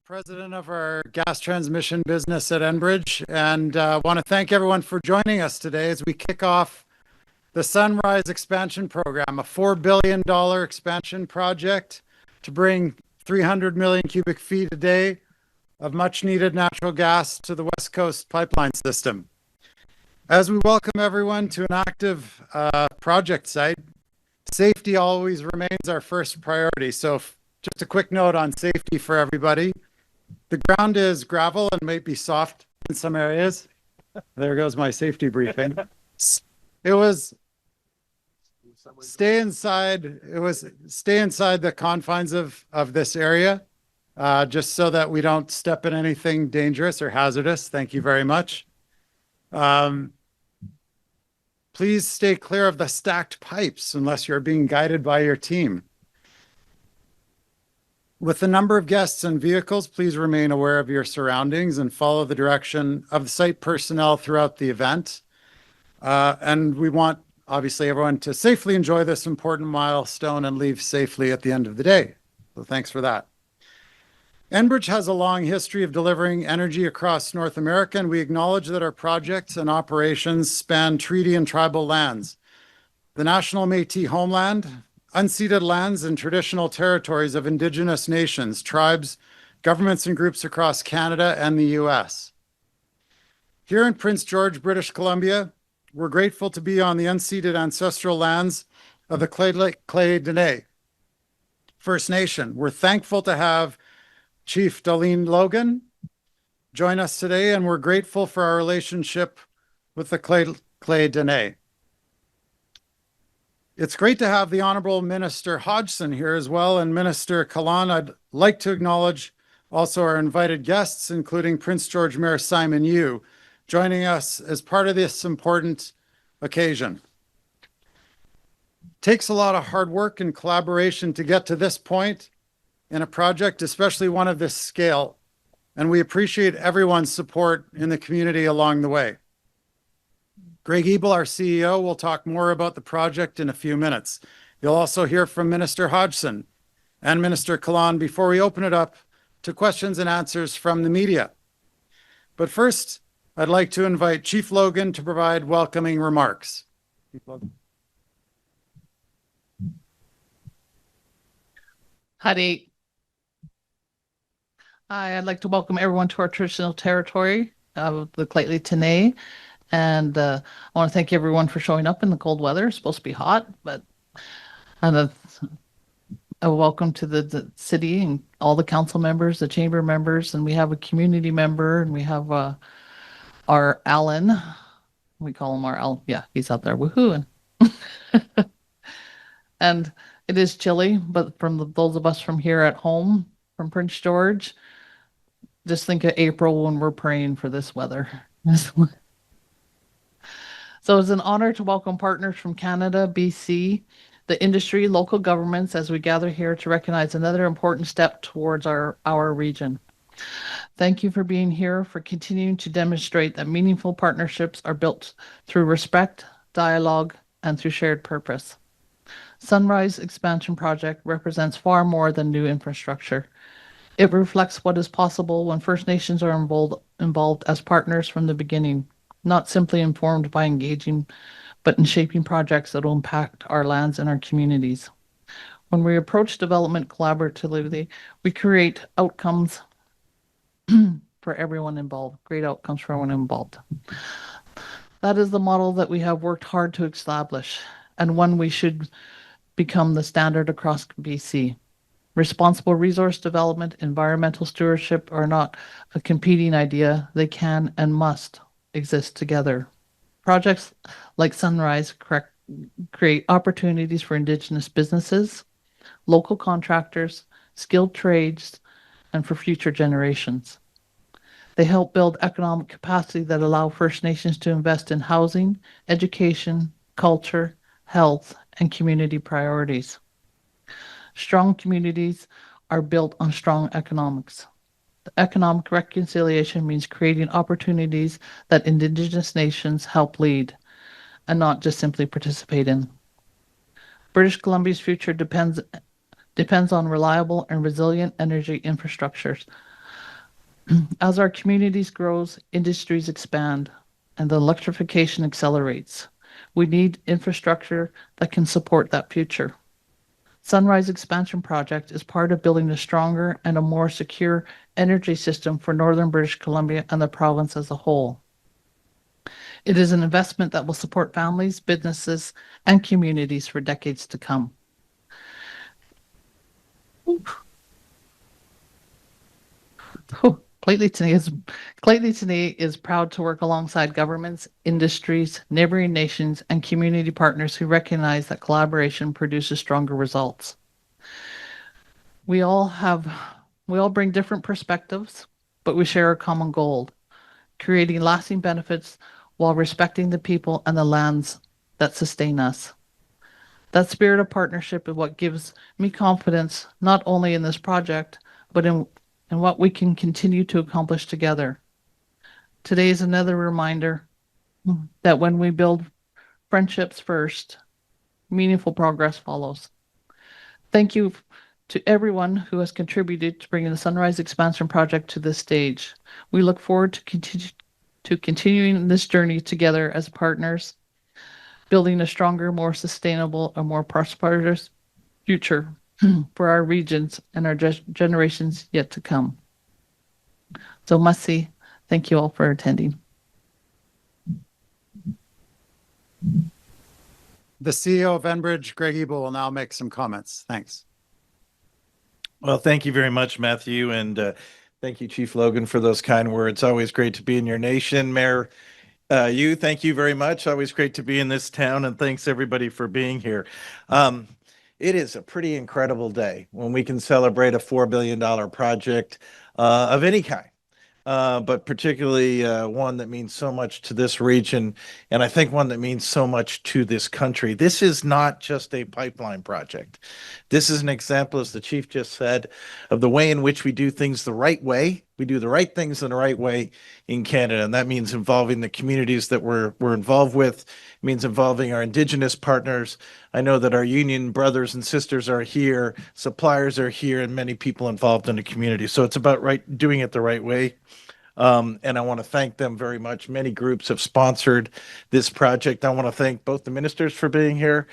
President of our gas transmission business at Enbridge, and want to thank everyone for joining us today as we kick off the Sunrise Expansion Program, a $4 billion expansion project to bring 300 million cubic feet a day of much needed natural gas to the Westcoast pipeline system. As we welcome everyone to an active project site, safety always remains our first priority. So just a quick note on safety for everybody. The ground is gravel and might be soft in some areas. There goes my safety briefing. It was stay inside the confines of this area, just so that we don't step in anything dangerous or hazardous. Thank you very much. Please stay clear of the stacked pipes unless you're being guided by your team. With the number of guests and vehicles, please remain aware of your surroundings and follow the direction of the site personnel throughout the event. And we want, obviously, everyone to safely enjoy this important milestone and leave safely at the end of the day. So thanks for that. Enbridge has a long history of delivering energy across North America, and we acknowledge that our projects and operations span treaty and tribal lands, the National Métis homeland, unceded lands and traditional territories of Indigenous nations, tribes, governments, and groups across Canada and the US. Here in Prince George, British Columbia, we're grateful to be on the unceded ancestral lands of the Lheidli T'enneh First Nation. We're thankful to have Chief Dolleen Logan join us today, and we're grateful for our relationship with the Lheidli T'enneh. It's great to have the Honorable Minister Hodgson here as well, and Minister Kahlon. I'd like to acknowledge also our invited guests, including Prince George Mayor Simon Yu, joining us as part of this important occasion. It takes a lot of hard work and collaboration to get to this point in a project, especially one of this scale, and we appreciate everyone's support in the community along the way. Gregory Ebel, our CEO, will talk more about the project in a few minutes. You'll also hear from Minister Hodgson and Minister Kahlon before we open it up to questions and answers from the media. But first, I'd like to invite Chief Logan to provide welcoming remarks. Chief Logan. Howdy. Hi, I'd like to welcome everyone to our traditional territory of the Lheidli T'enneh. And I want to thank everyone for showing up in the cold weather. It's supposed to be hot, but a welcome to the city and all the council members, the chamber members, and we have a community member, and we have our Alan. We call him our Alan. Yeah, he's out there woohooing. And it is chilly, but those of us from here at home, from Prince George, just think of April when we're praying for this weather. So it's an honor to welcome partners from Canada, BC, the industry, local governments, as we gather here to recognize another important step towards our region. Thank you for being here, for continuing to demonstrate that meaningful partnerships are built through respect, dialogue, and through shared purpose. Sunrise Expansion Project represents far more than new infrastructure. It reflects what is possible when First Nations are involved as partners from the beginning, not simply informed by engaging, but in shaping projects that will impact our lands and our communities. When we approach development collaboratively, we create outcomes for everyone involved, great outcomes for everyone involved. That is the model that we have worked hard to establish, and one we should become the standard across BC. Responsible resource development, environmental stewardship are not a competing idea. They can and must exist together. Projects like Sunrise create opportunities for Indigenous businesses, local contractors, skilled trades, and for future generations. They help build economic capacity that allow First Nations to invest in housing, education, culture, health, and community priorities. Strong communities are built on strong economics. Economic reconciliation means creating opportunities that Indigenous nations help lead and not just simply participate in. British Columbia's future depends on reliable and resilient energy infrastructures As our communities grows, industries expand, and the electrification accelerates. We need infrastructure that can support that future. Sunrise Expansion Project is part of building a stronger and a more secure energy system for northern British Columbia and the province as a whole. It is an investment that will support families, businesses, and communities for decades to come. Lheidli T'enneh is proud to work alongside governments, industries, neighboring nations, and community partners who recognize that collaboration produces stronger results. We all bring different perspectives, but we share a common goal, creating lasting benefits while respecting the people and the lands that sustain us. That spirit of partnership is what gives me confidence, not only in this project, but in what we can continue to accomplish together. Today is another reminder that when we build friendships first, meaningful progress follows. Thank you to everyone who has contributed to bringing the Sunrise Expansion Project to this stage. We look forward to continuing this journey together as partners, building a stronger, more sustainable, and more prosperous future for our regions and our generations yet to come. So, Masi, thank you all for attending. The CEO of Enbridge, Greg Ebel, will now make some comments. Thanks. Well, thank you very much, Matthew, and thank you, Chief Logan, for those kind words. Always great to be in your nation. Mayor, thank you very much. Always great to be in this town, and thanks everybody for being here. It is a pretty incredible day when we can celebrate a $4 billion project of any kind. But particularly one that means so much to this region, and I think one that means so much to this country. This is not just a pipeline project. This is an example, as the chief just said, of the way in which we do things the right way. We do the right things in the right way in Canada, and that means involving the communities that we're involved with. It means involving our Indigenous partners. I know that our union brothers and sisters are here, suppliers are here, and many people involved in the community. So it's about doing it the right way. And I want to thank them very much. Many groups have sponsored this project. I want to thank both the ministers for being here.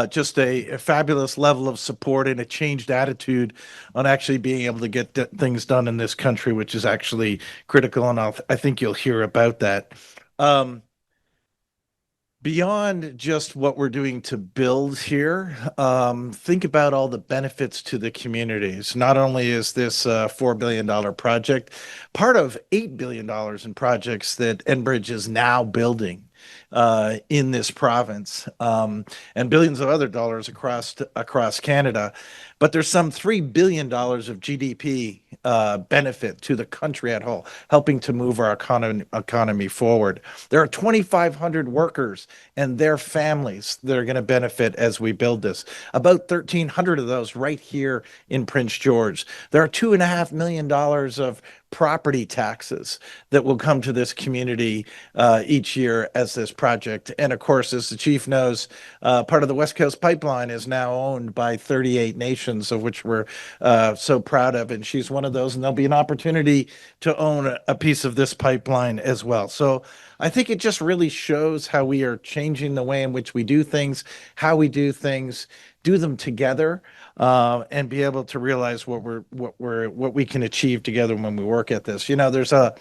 Just a fabulous level of support and a changed attitude on actually being able to get things done in this country, which is actually critical. And I think you'll hear about that. Beyond just what we're doing to build here, think about all the benefits to the communities. Not only is this a $4 billion project, part of $8 billion in projects that Enbridge is now building in this province, and billions of other dollars across Canada. But there's some $3 billion of GDP benefit to the country at whole, helping to move our economy forward. There are 2,500 workers and their families that are going to benefit as we build this. About 1,300 of those right here in Prince George. There are $2.5 million of property taxes that will come to this community each year as this project. And of course, as the chief knows, part of the Westcoast pipeline is now owned by 38 nations, of which we're so proud of. And she's one of those, and there'll be an opportunity to own a piece of this pipeline as well. So I think it just really shows how we are changing the way in which we do things, how we do things, do them together, and be able to realize what we can achieve together when we work at this. You know, there's a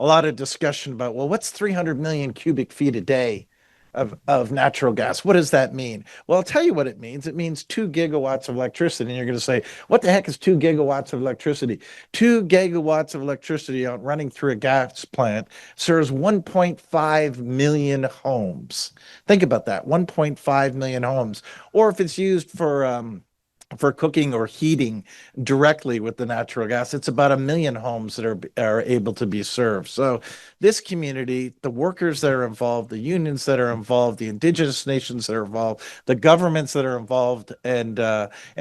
lot of discussion about, well, what's 300 million cubic feet a day of natural gas? What does that mean? Well, I'll tell you what it means. It means 2 gigawatts of electricity. And you're going to say, what the heck is 2 gigawatts of electricity? 2 gigawatts of electricity running through a gas plant serves 1.5 million homes. Think about that, 1.5 million homes. Or if it's used for cooking or heating directly with the natural gas, it's about 1 million homes that are able to be served. So this community, the workers that are involved, the unions that are involved, the Indigenous nations that are involved, the governments that are involved and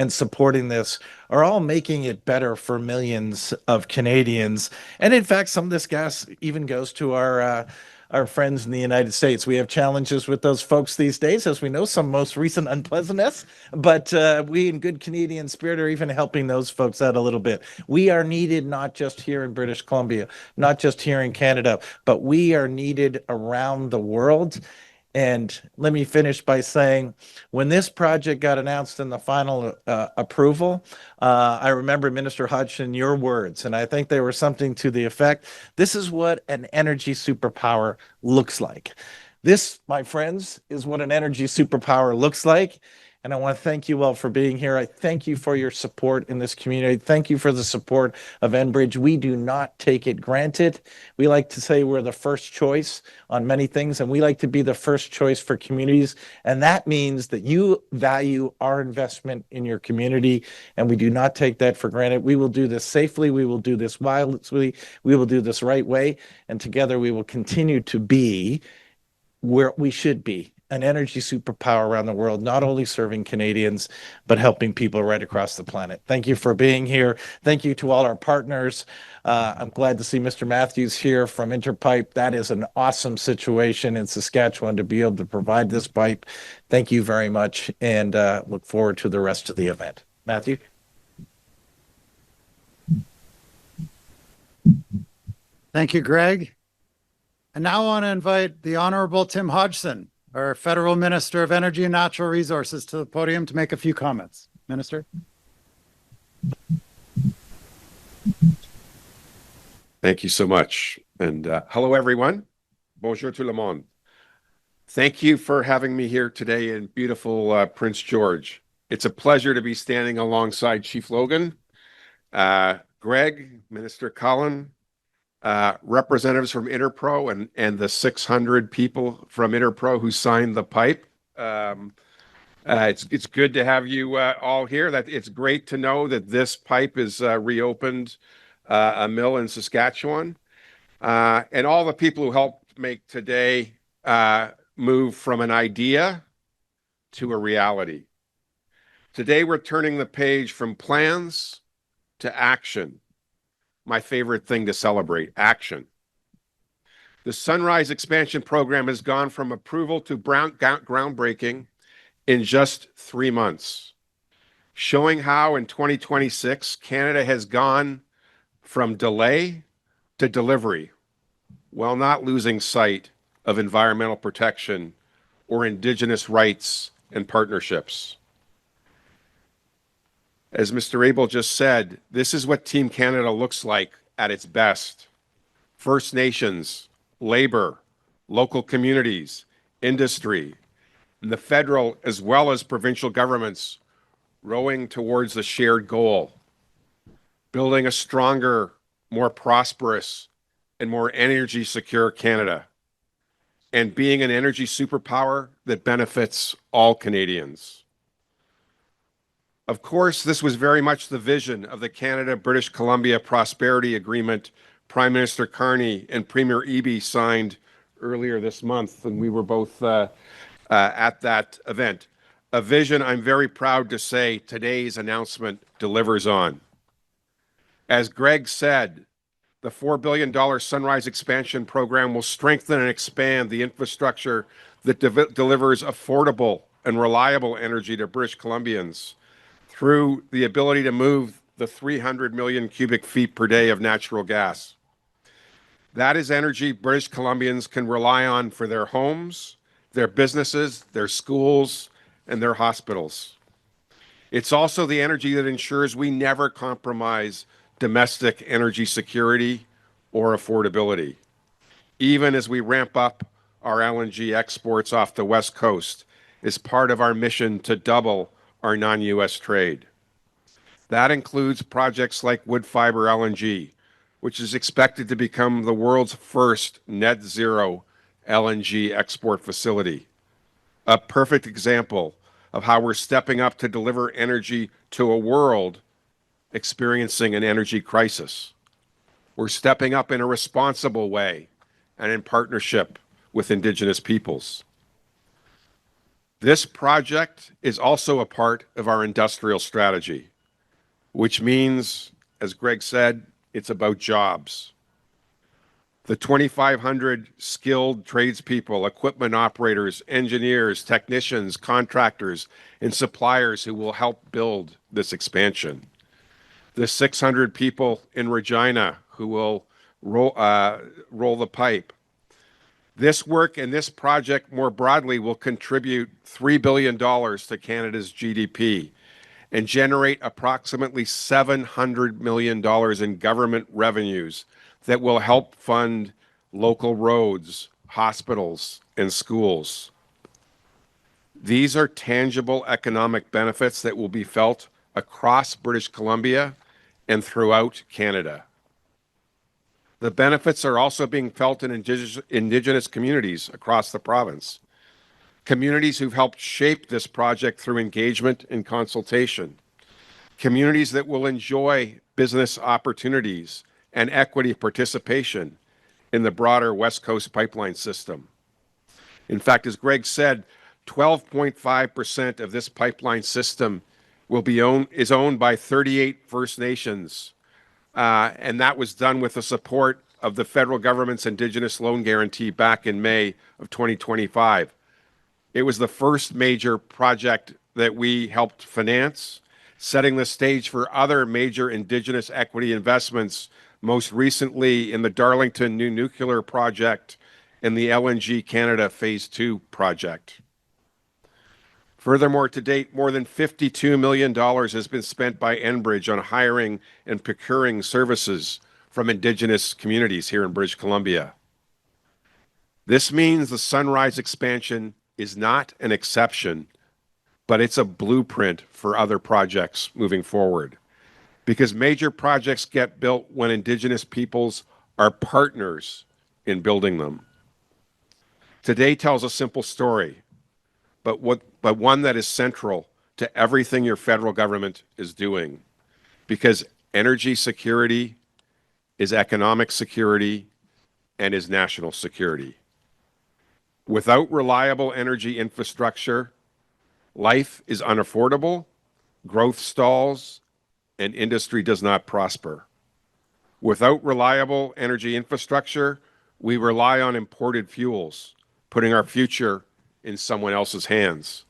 supporting this are all making it better for millions of Canadians. And in fact, some of this gas even goes to our our friends in the United States. We have challenges with those folks these days, as we know, some most recent unpleasantness, but we in good Canadian spirit are even helping those folks out a little bit. We are needed not just here in British Columbia, not just here in Canada, but we are needed around the world. And let me finish by saying, when this project got announced in the final approval, I remember Minister Hodgson, your words, and I think they were something to the effect, this is what an energy superpower looks like. This, my friends, is what an energy superpower looks like. And I want to thank you all for being here. I thank you for your support in this community. Thank you for the support of Enbridge. We do not take it granted. We like to say we're the first choice on many things, and we like to be the first choice for communities. And that means that you value our investment in your community, and we do not take that for granted. We will do this safely. We will do this wisely. We will do this right way. And together we will continue to be where we should be, an energy superpower around the world, not only serving Canadians, but helping people right across the planet. Thank you for being here. Thank you to all our partners. I'm glad to see Mr. Matthews here from Interpipe. That is an awesome situation in Saskatchewan to be able to provide this pipe. Thank you very much, and look forward to the rest of the event. Matthew? Thank you, Greg. And now I want to invite the Honorable Tim Hodgson, our Federal Minister of Energy and Natural Resources, to the podium to make a few comments. Minister. Thank you so much. And hello, everyone. Bonjour tout le monde. Thank you for having me here today in beautiful Prince George. It's a pleasure to be standing alongside Chief Logan, Greg, Minister Kahlon, representatives from Interpro and the 600 people from Interpro who signed the pipe. It's good to have you all here. It's great to know that this pipe is reopened a mill in Saskatchewan, and all the people who helped make today move from an idea to a reality. Today we're turning the page from plans to action. My favorite thing to celebrate, action. The Sunrise Expansion Program has gone from approval to groundbreaking in just 3 months, showing how in 2026, Canada has gone from delay to delivery, while not losing sight of environmental protection or Indigenous rights and partnerships. As Mr. Ebel just said, this is what Team Canada looks like at its best. First Nations, labor, local communities, industry, and the federal as well as provincial governments rowing towards the shared goal, building a stronger, more prosperous, and more energy secure Canada, and being an energy superpower that benefits all Canadians. Of course, this was very much the vision of the Canada-British Columbia Prosperity Agreement Prime Minister Carney and Premier Ebel signed earlier this month, and we were both at that event. A vision I'm very proud to say today's announcement delivers on. As Greg said, the $4 billion Sunrise Expansion Program will strengthen and expand the infrastructure that delivers affordable and reliable energy to British Columbians through the ability to move the 300 million cubic feet per day of natural gas. That is energy British Columbians can rely on for their homes, their businesses, their schools, and their hospitals. It's also the energy that ensures we never compromise domestic energy security or affordability, even as we ramp up our LNG exports off the West Coast as part of our mission to double our non-US trade. That includes projects like Woodfibre LNG, which is expected to become the world's first net zero LNG export facility. A perfect example of how we're stepping up to deliver energy to a world experiencing an energy crisis. We're stepping up in a responsible way and in partnership with Indigenous peoples. This project is also a part of our industrial strategy, which means, as Greg said, it's about jobs. The 2,500 skilled tradespeople, equipment operators, engineers, technicians, contractors, and suppliers who will help build this expansion. The 600 people in Regina who will roll the pipe. This work and this project more broadly will contribute $3 billion to Canada's GDP and generate approximately $700 million in government revenues that will help fund local roads, hospitals, and schools. These are tangible economic benefits that will be felt across British Columbia and throughout Canada. The benefits are also being felt in Indigenous communities across the province, communities who've helped shape this project through engagement and consultation, communities that will enjoy business opportunities and equity participation in the broader Westcoast pipeline system. In fact, as Greg said, 12.5% of this pipeline system is owned by 38 First Nations. And that was done with the support of the federal government's Indigenous Loan Guarantee back in May of 2025. It was the first major project that we helped finance, setting the stage for other major Indigenous equity investments, most recently in the Darlington New Nuclear Project and the LNG Canada Phase 2 project. Furthermore, to date, more than $52 million has been spent by Enbridge on hiring and procuring services from Indigenous communities here in British Columbia. This means the Sunrise expansion is not an exception, but it's a blueprint for other projects moving forward. Because major projects get built when Indigenous peoples are partners in building them. Today tells a simple story, but one that is central to everything your federal government is doing. Because energy security is economic security and is national security. Without reliable energy infrastructure, life is unaffordable, growth stalls, and industry does not prosper. Without reliable energy infrastructure, we rely on imported fuels, putting our future in someone else's hands.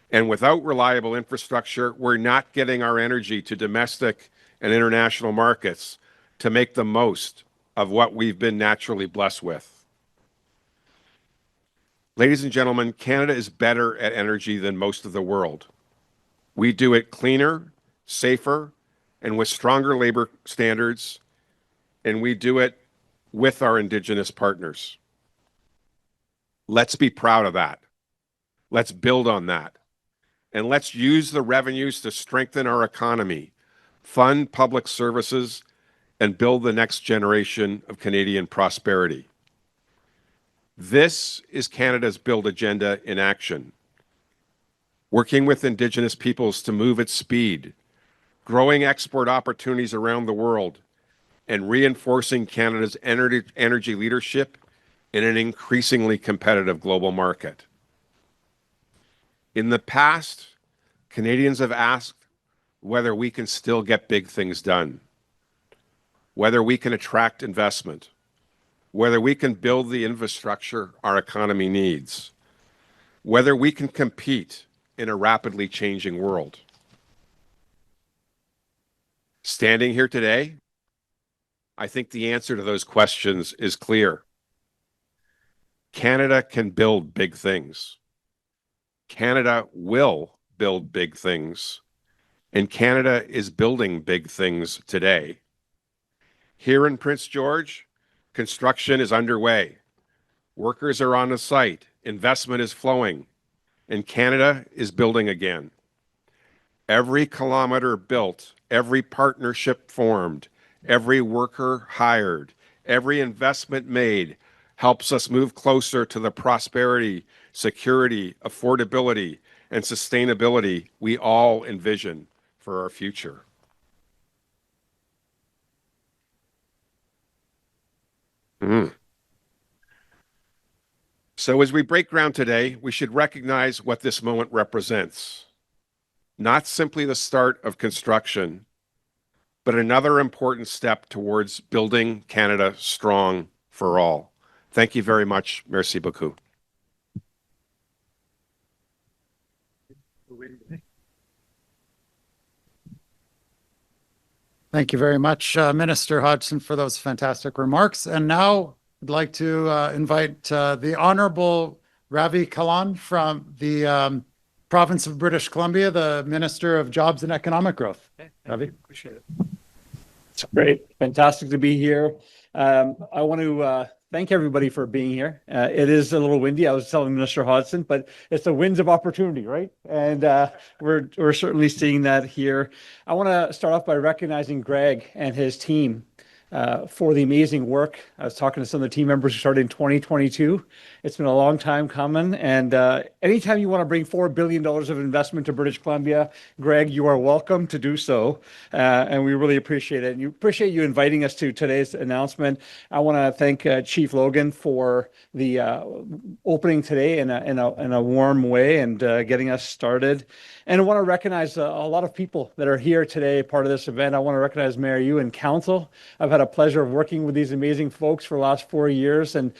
And without reliable infrastructure, we're not getting our energy to domestic and international markets to make the most of what we've been naturally blessed with. Ladies and gentlemen, Canada is better at energy than most of the world. We do it cleaner, safer, and with stronger labor standards, and we do it with our Indigenous partners. Let's be proud of that. Let's build on that. And let's use the revenues to strengthen our economy, fund public services, and build the next generation of Canadian prosperity. This is Canada's Build Agenda in action. Working with Indigenous peoples to move at speed, growing export opportunities around the world, and reinforcing Canada's energy leadership in an increasingly competitive global market. In the past, Canadians have asked whether we can still get big things done, whether we can attract investment, whether we can build the infrastructure our economy needs, whether we can compete in a rapidly changing world. Standing here today, I think the answer to those questions is clear. Canada can build big things. Canada will build big things. And Canada is building big things today. Here in Prince George, construction is underway. Workers are on the site. Investment is flowing. And Canada is building again. Every kilometer built, every partnership formed, every worker hired, every investment made helps us move closer to the prosperity, security, affordability, and sustainability we all envision for our future. So as we break ground today, we should recognize what this moment represents. Not simply the start of construction, but another important step towards building Canada strong for all. Thank you very much. Merci beaucoup. Thank you very much, Minister Hodgson, for those fantastic remarks. And now I'd like to invite the Honorable Ravi Kahlon from the province of British Columbia, the Minister of Jobs and Economic Growth. Okay, Ravi. appreciate it. It's great. Fantastic to be here. I want to thank everybody for being here. It is a little windy. I was telling Minister Hodgson, but it's the winds of opportunity, right? And we're certainly seeing that here. I want to start off by recognizing Greg and his team for the amazing work. I was talking to some of the team members who started in 2022. It's been a long time coming. And anytime you want to bring $4 billion of investment to British Columbia, Greg, you are welcome to do so. And we really appreciate it. And you appreciate you inviting us to today's announcement. I want to thank Chief Logan for the opening today in a warm way and getting us started. And I want to recognize a lot of people that are here today, part of this event. I want to recognize Mayor Yu and Council. I've had a pleasure of working with these amazing folks for the last 4 years, and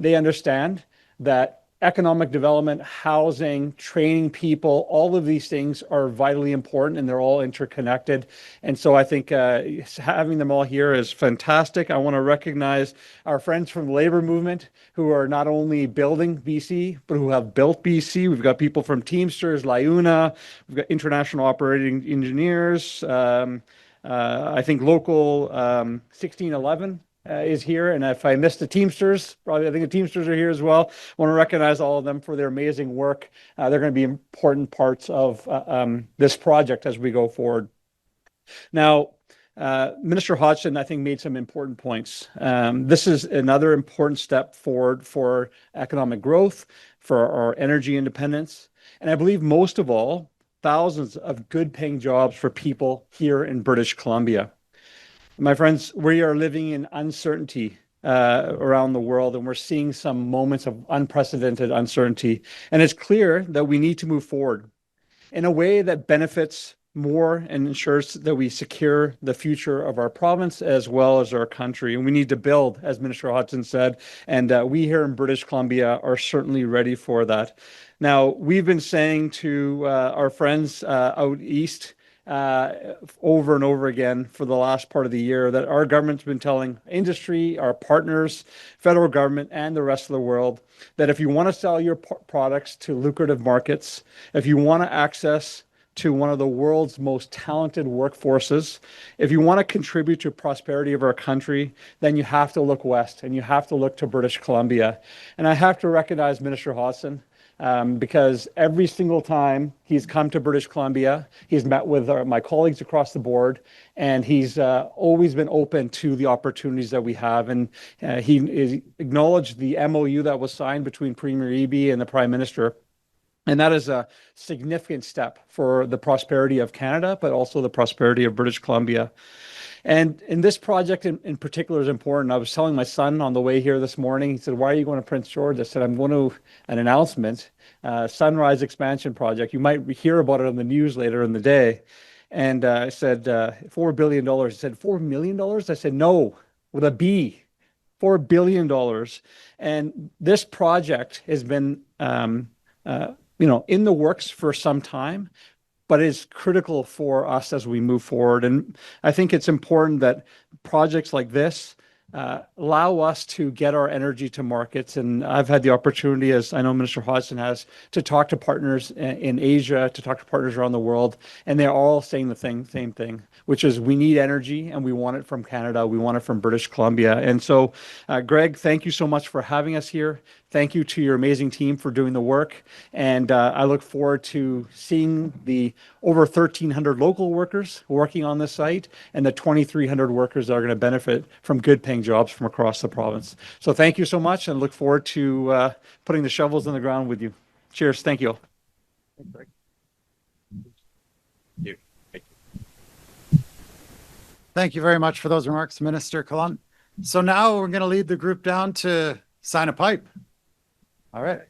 they understand that economic development, housing, training people, all of these things are vitally important and they're all interconnected. And so I think having them all here is fantastic. I want to recognize our friends from the labor movement who are not only building BC, but who have built BC. We've got people from Teamsters, LIUNA, we've got international operating engineers, I think local 1611 is here. And if I missed the Teamsters, probably I think the Teamsters are here as well. I want to recognize all of them for their amazing work. They're going to be important parts of this project as we go forward. Now, Minister Hodgson, I think, made some important points. This is another important step forward for economic growth, for our energy independence, and I believe most of all, thousands of good paying jobs for people here in British Columbia. My friends, we are living in uncertainty around the world, and we're seeing some moments of unprecedented uncertainty. And it's clear that we need to move forward in a way that benefits more and ensures that we secure the future of our province as well as our country. And we need to build, as Minister Hodgson said, and we here in British Columbia are certainly ready for that. Now, we've been saying to our friends out east over and over again for the last part of the year that our government's been telling industry, our partners, federal government, and the rest of the world that if you want to sell your products to lucrative markets, if you want to access to one of the world's most talented workforces, if you want to contribute to prosperity of our country, then you have to look west and you have to look to British Columbia. And I have to recognize Minister Hodgson because every single time he's come to British Columbia, he's met with my colleagues across the board, and he's always been open to the opportunities that we have. And he acknowledged the MOU that was signed between Premier Ebel and the Prime Minister. And that is a significant step for the prosperity of Canada, but also the prosperity of British Columbia. And this project in particular is important. I was telling my son on the way here this morning, he said, "Why are you going to Prince George?" I said, "I'm going to an announcement, Sunrise Expansion Project. You might hear about it on the news later in the day." And I said, $4 billion. He said, $4 million? I said, no, with a B, $4 billion. And this project has been in the works for some time, but is critical for us as we move forward. And I think it's important that projects like this allow us to get our energy to markets. And I've had the opportunity, as I know Minister Hodgson has, to talk to partners in Asia, to talk to partners around the world, and they're all saying the same thing, which is we need energy and we want it from Canada, we want it from British Columbia. And so, Greg, thank you so much for having us here. Thank you to your amazing team for doing the work. And I look forward to seeing the over 1,300 local workers working on this site and the 2,300 workers that are going to benefit from good paying jobs from across the province. So thank you so much, and look forward to putting the shovels in the ground with you. Cheers. Thank you. Thank you very much for those remarks, Minister Kahlon. So now we're going to lead the group down to sign a pipe. All right.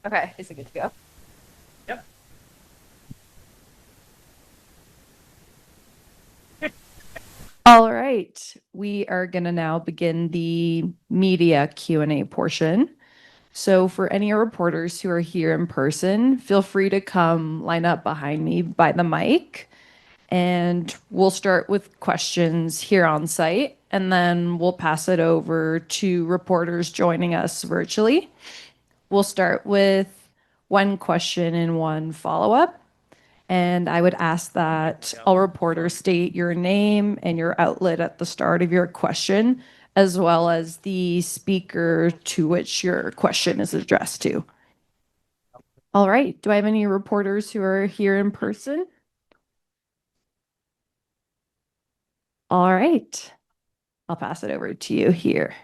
Okay, is it good to go? Yep. All right, we are going to now begin the media Q&A portion. So for any reporters who are here in person, feel free to come line up behind me by the mic. And we'll start with questions here on site, and then we'll pass it over to reporters joining us virtually. We'll start with one question and one follow-up. And I would ask that all reporters state your name and your outlet at the start of your question, as well as the speaker to which your question is addressed to. All right, do I have any reporters who are here in person? All right, I'll pass it over to you here.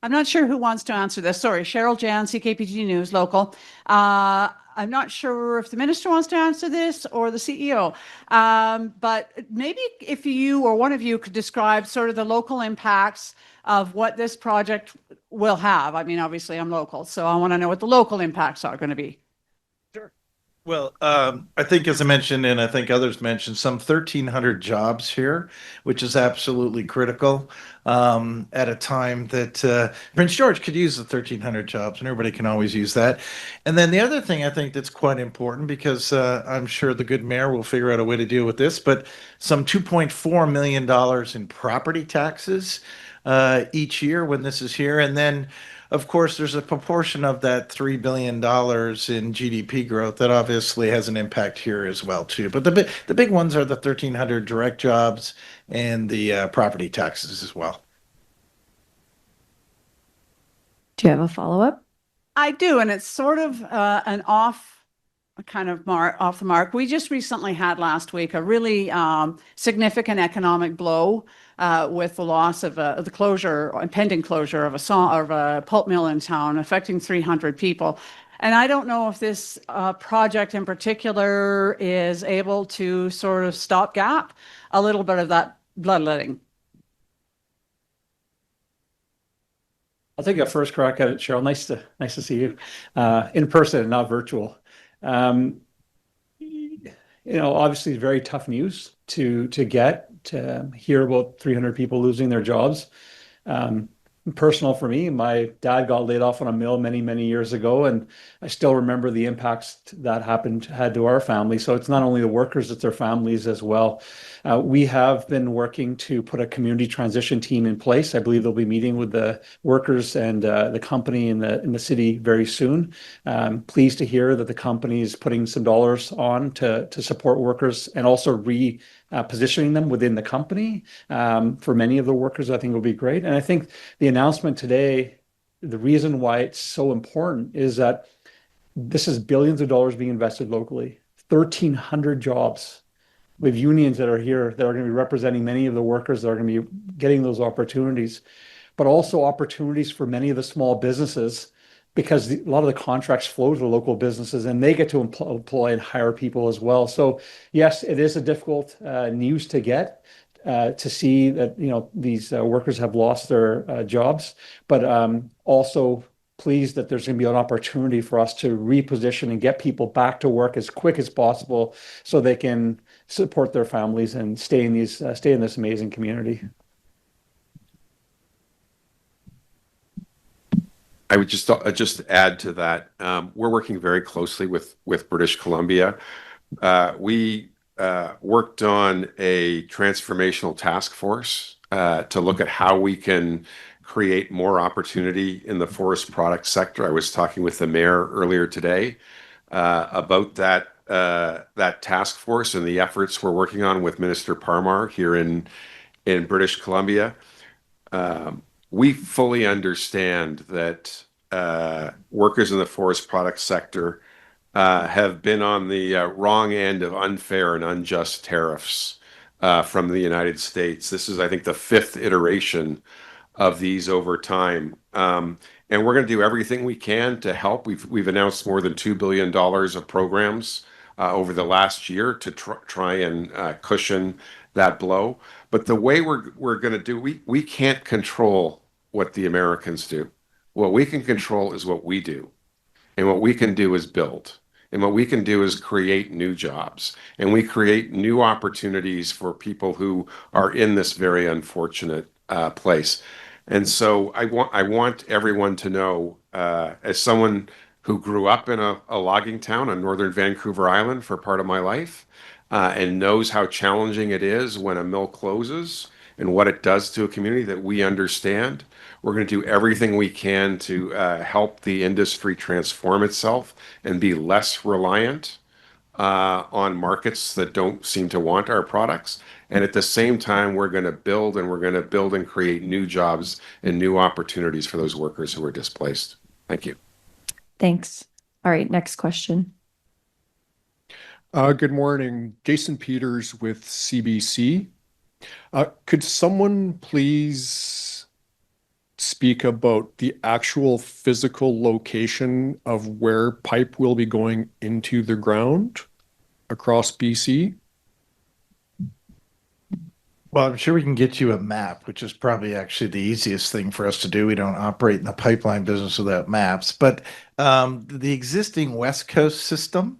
I'm not sure who wants to answer this. Sorry, Cheryl Jan, CKPG News, local. I'm not sure if the minister wants to answer this or the CEO. But maybe if you or one of you could describe sort of the local impacts of what this project will have. I mean, obviously I'm local, so I want to know what the local impacts are going to be. Well, I think, as I mentioned, and I think others mentioned, some 1,300 jobs here, which is absolutely critical at a time that Prince George could use the 1,300 jobs, and everybody can always use that. And then the other thing I think that's quite important, because I'm sure the good mayor will figure out a way to deal with this, but some $2.4 million in property taxes each year when this is here. And then, of course, there's a proportion of that $3 billion in GDP growth that obviously has an impact here as well, too. But the big ones are the 1,300 direct jobs and the property taxes as well. Do you have a follow-up? I do, and it's sort of an off the mark. We just recently had last week a really significant economic blow with the loss of the closure, impending closure of a pulp mill in town, affecting 300 people. And I don't know if this project in particular is able to sort of stopgap a little bit of that bloodletting. I'll take a first crack at it, Cheryl. Nice to see you in person and not virtual. Obviously very tough news to hear about 300 people losing their jobs. Personal for me, my dad got laid off on a mill many, many years ago, and I still remember the impacts that had to our family. So it's not only the workers, it's their families as well. We have been working to put a community transition team in place. I believe they'll be meeting with the workers and the company in the city very soon. Pleased to hear that the company is putting some dollars on to support workers and also positioning them within the company. For many of the workers, I think will be great. And I think the announcement today, the reason why it's so important is that this is billions of dollars being invested locally, 1,300 jobs. We have unions that are here that are going to be representing many of the workers that are going to be getting those opportunities, but also opportunities for many of the small businesses, because a lot of the contracts flow to the local businesses and they get to employ and hire people as well. So yes, it is a difficult news to get, to see that these workers have lost their jobs, but also pleased that there's going to be an opportunity for us to reposition and get people back to work as quick as possible so they can support their families and stay in this amazing community. I would just add to that. We're working very closely with British Columbia. We worked on a transformational task force to look at how we can create more opportunity in the forest product sector. I was talking with the mayor earlier today about that task force and the efforts we're working on with Minister Parmar here in British Columbia. We fully understand that workers in the forest product sector have been on the wrong end of unfair and unjust tariffs from the United States. This is, I think, the fifth iteration of these over time. And we're going to do everything we can to help. We've announced more than $2 billion of programs over the last year to try and cushion that blow. But the way we're going to do, we can't control what the Americans do. What we can control is what we do. And what we can do is build. And what we can do is create new jobs. And we create new opportunities for people who are in this very unfortunate place. And so I want everyone to know, as someone who grew up in a logging town on northern Vancouver Island for part of my life, and knows how challenging it is when a mill closes and what it does to a community, that we understand. We're going to do everything we can to help the industry transform itself and be less reliant on markets that don't seem to want our products. And at the same time, we're going to build, and we're going to build and create new jobs and new opportunities for those workers who are displaced. Thank you. Thanks. All right, next question. Good morning, Jason Peters with CBC. Could someone please speak about the actual physical location of where pipe will be going into the ground across BC? Well, I'm sure we can get you a map, which is probably actually the easiest thing for us to do. We don't operate in the pipeline business without maps. But the existing Westcoast system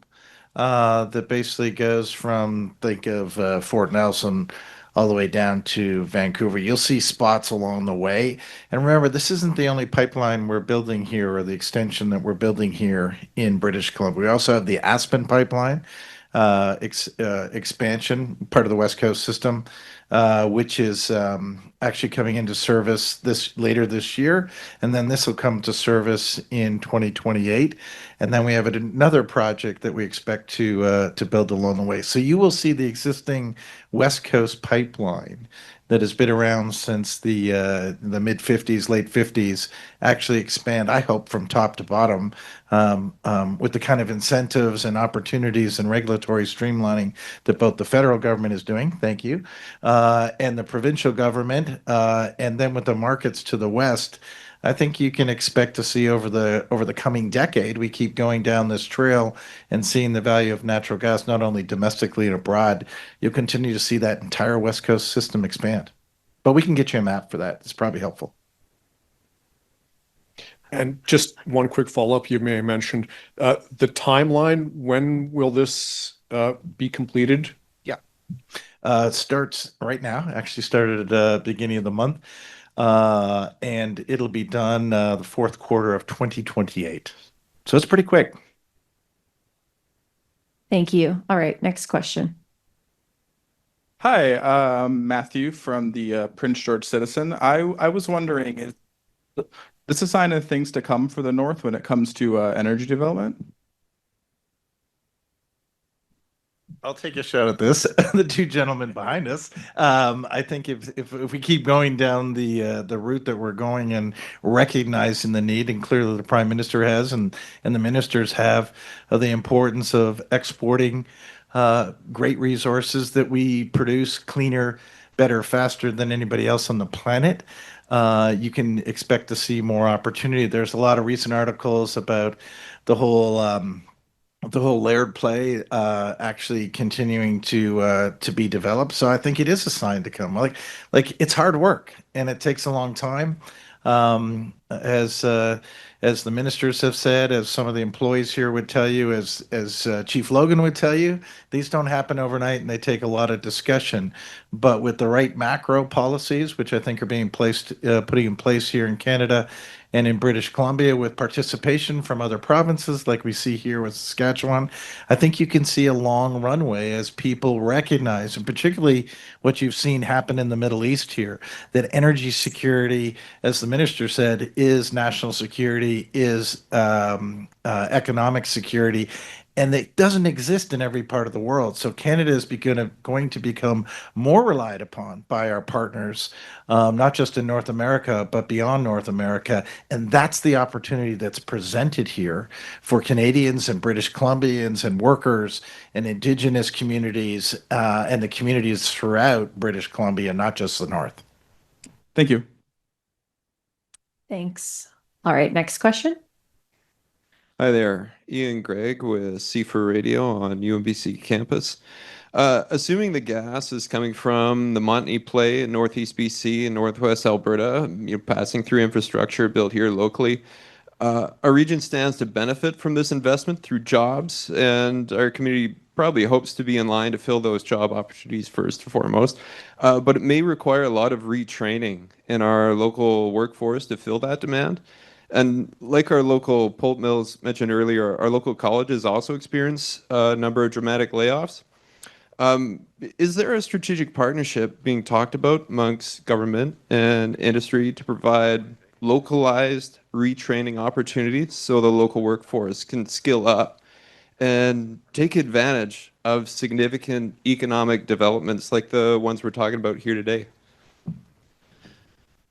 that basically goes from, think of Fort Nelson all the way down to Vancouver. You'll see spots along the way. And remember, this isn't the only pipeline we're building here or the extension that we're building here in British Columbia. We also have the Aspen pipeline expansion, part of the West Coast system, which is actually coming into service later this year, and then this will come to service in 2028, and then we have another project that we expect to build along the way. So you will see the existing West Coast pipeline that has been around since the mid 50s, late 50s, actually expand, I hope, from top to bottom, with the kind of incentives and opportunities and regulatory streamlining that both the federal government is doing, thank you, and the provincial government, and then with the markets to the west. I think you can expect to see over the coming decade, we keep going down this trail and seeing the value of natural gas, not only domestically and abroad. You'll continue to see that entire West Coast system expand. But we can get you a map for that. It's probably helpful. And just one quick follow-up, you may have mentioned the timeline. When will this be completed? Yeah. It starts right now, actually started at the beginning of the month. And it'll be done the fourth quarter of 2028. So it's pretty quick. Thank you. All right, next question. Hi, Matthew from the Prince George Citizen. I was wondering, is this a sign of things to come for the North when it comes to energy development? I'll take a shot at this. The two gentlemen behind us. I think if we keep going down the route that we're going and recognizing the need, and clearly the Prime Minister has, and the ministers have, of the importance of exporting great resources that we produce cleaner, better, faster than anybody else on the planet. You can expect to see more opportunity. There's a lot of recent articles about the whole layered play actually continuing to be developed. So I think it is a sign to come. Like it's hard work and it takes a long time. As the ministers have said, as some of the employees here would tell you, as Chief Logan would tell you, these don't happen overnight and they take a lot of discussion. But with the right macro policies, which I think are being putting in place here in Canada and in British Columbia, with participation from other provinces like we see here with Saskatchewan, I think you can see a long runway as people recognize, and particularly what you've seen happen in the Middle East here, that energy security, as the minister said, is national security, is economic security, and it doesn't exist in every part of the world. So Canada is going to become more relied upon by our partners, not just in North America, but beyond North America. And that's the opportunity that's presented here for Canadians and British Columbians and workers and Indigenous communities and the communities throughout British Columbia, not just the North. Thank you. Thanks. All right, next question. Hi there, Ian Gregg with C4 Radio on UMBC campus. Assuming the gas is coming from the Montney Play in Northeast BC and Northwest Alberta, passing through infrastructure built here locally, Our region stands to benefit from this investment through jobs, and our community probably hopes to be in line to fill those job opportunities first and foremost. But it may require a lot of retraining in our local workforce to fill that demand. And like our local pulp mills mentioned earlier, our local colleges also experience a number of dramatic layoffs. Is there a strategic partnership being talked about amongst government and industry to provide localized retraining opportunities so the local workforce can skill up and take advantage of significant economic developments like the ones we're talking about here today?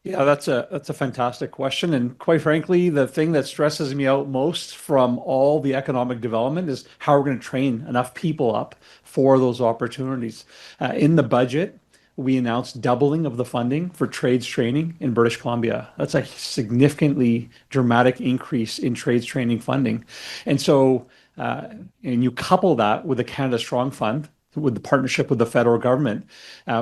Yeah, that's a fantastic question. And quite frankly, the thing that stresses me out most from all the economic development is how we're going to train enough people up for those opportunities. In the budget, we announced doubling of the funding for trades training in British Columbia. That's a significantly dramatic increase in trades training funding. And so, and you couple that with the Canada Strong Fund, with the partnership with the federal government,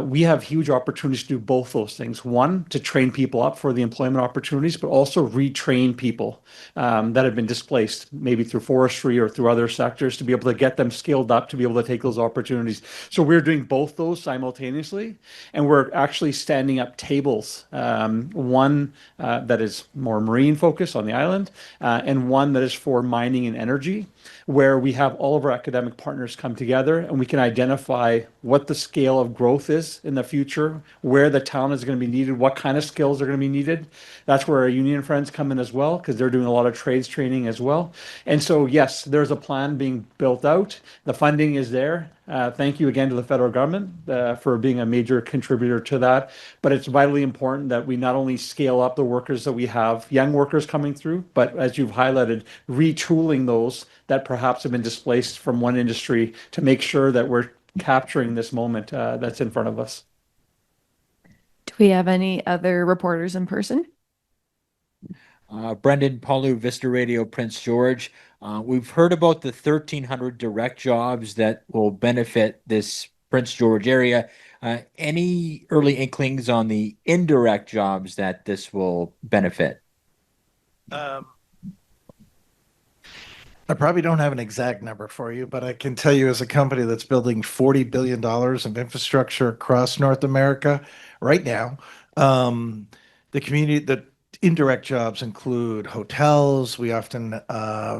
we have huge opportunities to do both those things. One, to train people up for the employment opportunities, but also retrain people that have been displaced, maybe through forestry or through other sectors, to be able to get them skilled up to be able to take those opportunities. So we're doing both those simultaneously, and we're actually standing up tables. One that is more marine focused on the island, and one that is for mining and energy, where we have all of our academic partners come together and we can identify what the scale of growth is in the future, where the talent is going to be needed, what kind of skills are going to be needed. That's where our union friends come in as well, because they're doing a lot of trades training as well. And so, yes, there's a plan being built out. The funding is there. Thank you again to the federal government for being a major contributor to that. But it's vitally important that we not only scale up the workers that we have, young workers coming through, but as you've highlighted, retooling those that perhaps have been displaced from one industry to make sure that we're capturing this moment that's in front of us. Do we have any other reporters in person? Brendan Palu, Vista Radio, Prince George. We've heard about the 1,300 direct jobs that will benefit this Prince George area. Any early inklings on the indirect jobs that this will benefit? I probably don't have an exact number for you, but I can tell you as a company that's building $40 billion of infrastructure across North America right now, the community, the indirect jobs include hotels. We often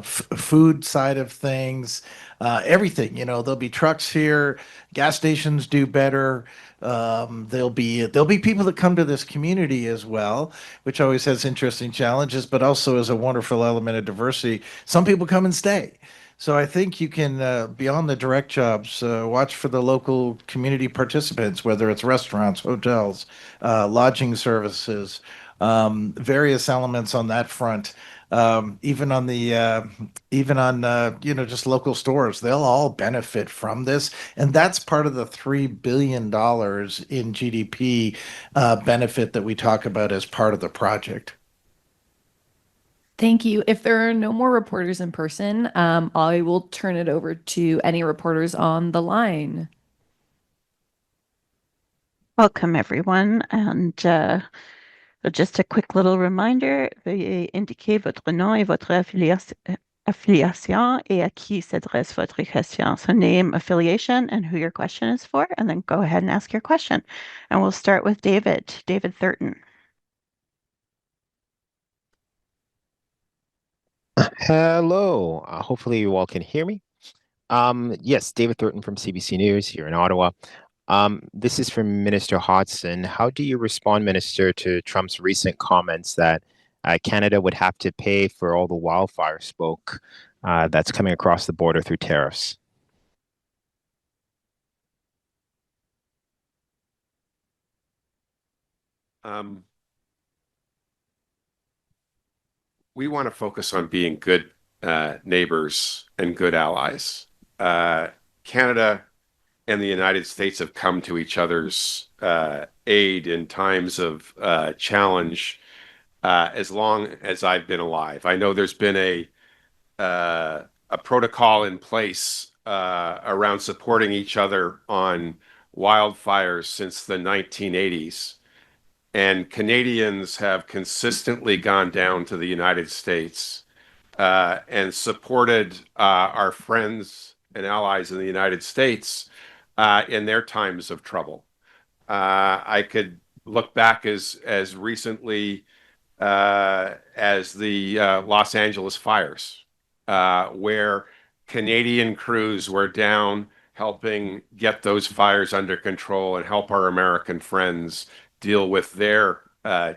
food side of things, everything. You know, there'll be trucks here, gas stations do better. There'll be people that come to this community as well, which always has interesting challenges, but also is a wonderful element of diversity. Some people come and stay. So I think you can, beyond the direct jobs, watch for the local community participants, whether it's restaurants, hotels, lodging services, various elements on that front. Even on just local stores, they'll all benefit from this, and that's part of the $3 billion in GDP benefit that we talk about as part of the project. Thank you. If there are no more reporters in person, I will turn it over to any reporters on the line. Welcome, everyone. And just a quick little reminder, veuillez indiquer votre nom et votre affiliation et à qui s'adresse votre question. So name, affiliation, and who your question is for, and then go ahead and ask your question. And we'll start with David Thurton. Hello. Hopefully you all can hear me. Yes, David Thurton from CBC News here in Ottawa. This is from Minister Hodgson. How do you respond, Minister, to Trump's recent comments that Canada would have to pay for all the wildfire smoke that's coming across the border through tariffs? We want to focus on being good neighbors and good allies. Canada and the United States have come to each other's aid in times of challenge as long as I've been alive. I know there's been a protocol in place around supporting each other on wildfires since the 1980s. and Canadians have consistently gone down to the United States and supported our friends and allies in the United States in their times of trouble. I could look back as recently as the Los Angeles fires, where Canadian crews were down helping get those fires under control and help our American friends deal with their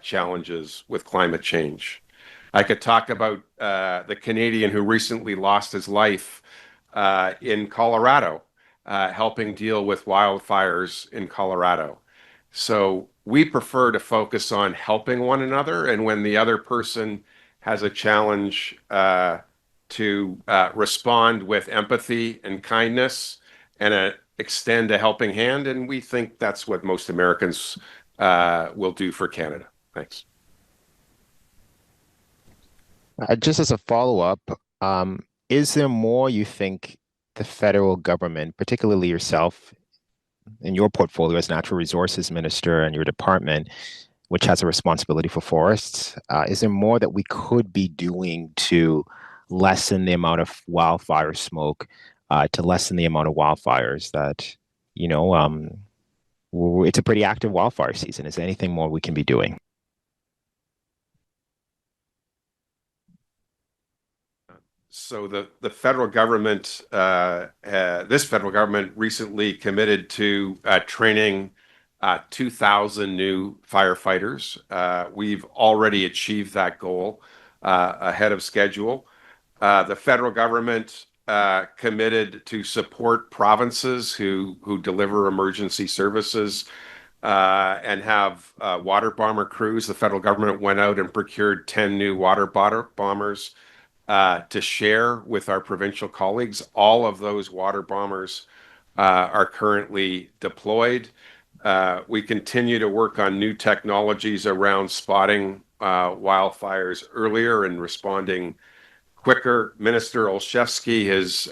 challenges with climate change. I could talk about the Canadian who recently lost his life in Colorado, helping deal with wildfires in Colorado. So we prefer to focus on helping one another, and when the other person has a challenge, to respond with empathy and kindness and extend a helping hand. And we think that's what most Americans will do for Canada. Thanks. Just as a follow-up, is there more you think the federal government, particularly yourself in your portfolio as Natural Resources Minister and your department, which has a responsibility for forests, is there more that we could be doing to lessen the amount of wildfire smoke, to lessen the amount of wildfires that, it's a pretty active wildfire season. Is there anything more we can be doing? So the federal government, this federal government recently committed to training 2,000 new firefighters. We've already achieved that goal ahead of schedule. The federal government committed to support provinces who deliver emergency services and have water bomber crews. The federal government went out and procured 10 new water bombers to share with our provincial colleagues. All of those water bombers are currently deployed. We continue to work on new technologies around spotting wildfires earlier and responding quicker. Minister Olszewski has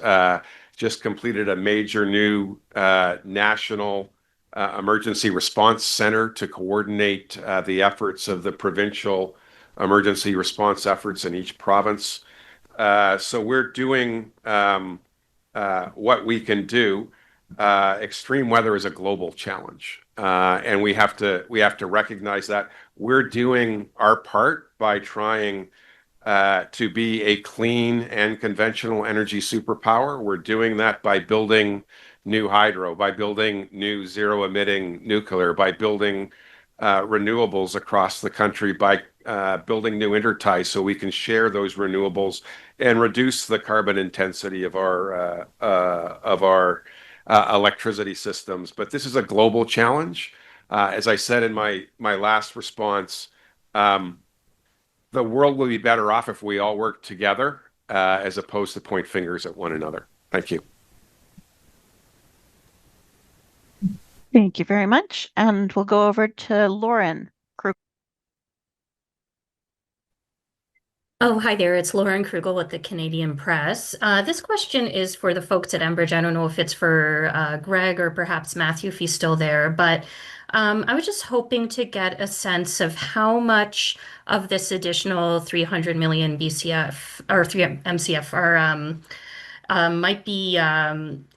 just completed a major new national emergency response center to coordinate the efforts of the provincial emergency response efforts in each province. So we're doing what we can do. Extreme weather is a global challenge, and we have to recognize that. We're doing our part by trying to be a clean and conventional energy superpower. We're doing that by building new hydro, by building new zero-emitting nuclear, by building renewables across the country, by building new interties so we can share those renewables and reduce the carbon intensity of our electricity systems. But this is a global challenge. As I said in my last response, the world will be better off if we all work together as opposed to point fingers at one another. Thank you. Thank you very much. And we'll go over to Lauren. Oh, hi there. It's Lauren Krugel with the Canadian Press. This question is for the folks at Enbridge. I don't know if it's for Greg or perhaps Matthew if he's still there, but I was just hoping to get a sense of how much of this additional 300 million BCF or 3 MCF might be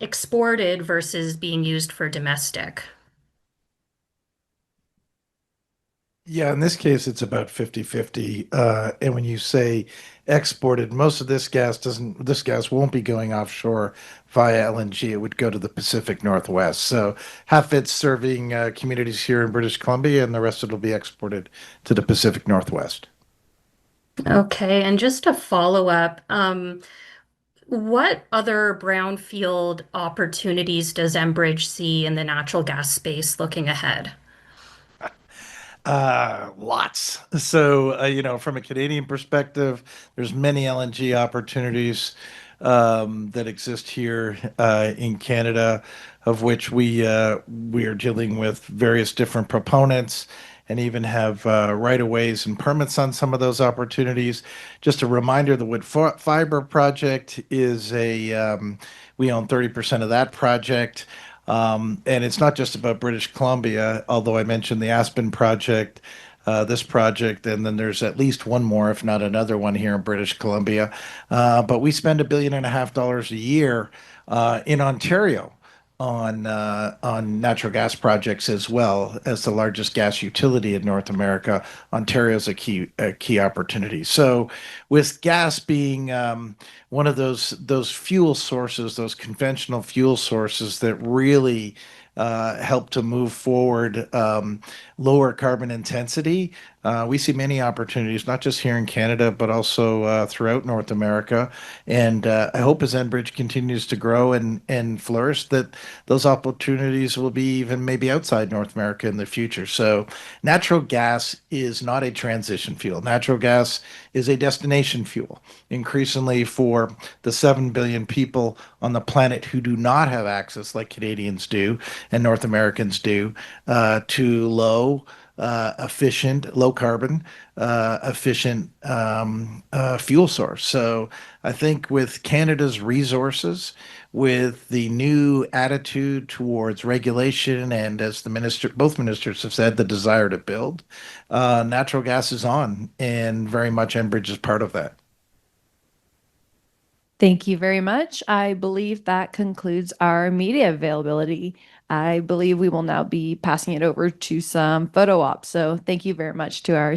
exported versus being used for domestic. Yeah, in this case, it's about 50-50. And when you say exported, most of this gas won't be going offshore via LNG. It would go to the Pacific Northwest. So half it's serving communities here in British Columbia, and the rest of it will be exported to the Pacific Northwest. Okay, and just to follow up, what other brownfield opportunities does Enbridge see in the natural gas space looking ahead? Lots. So, from a Canadian perspective, there's many LNG opportunities that exist here in Canada, of which we are dealing with various different proponents and even have right-of-ways and permits on some of those opportunities. Just a reminder, the Wood Fiber project is we own 30% of that project. And it's not just about British Columbia, although I mentioned the Aspen project, this project, and then there's at least one more, if not another one here in British Columbia. But we spend $1.5 billion a year in Ontario on natural gas projects as well. As the largest gas utility in North America, Ontario is a key opportunity. So, with gas being one of those fuel sources, those conventional fuel sources that really help to move forward lower carbon intensity. We see many opportunities, not just here in Canada, but also throughout North America. And I hope as Enbridge continues to grow and flourish, that those opportunities will be even maybe outside North America in the future. So natural gas is not a transition fuel. Natural gas is a destination fuel, increasingly for the 7 billion people on the planet who do not have access, like Canadians do and North Americans do, to low carbon, efficient fuel source. So I think with Canada's resources, with the new attitude towards regulation, and as both ministers have said, the desire to build, natural gas is on, and very much Enbridge is part of that. Thank you very much. I believe that concludes our media availability. I believe we will now be passing it over to some photo ops. So thank you very much to our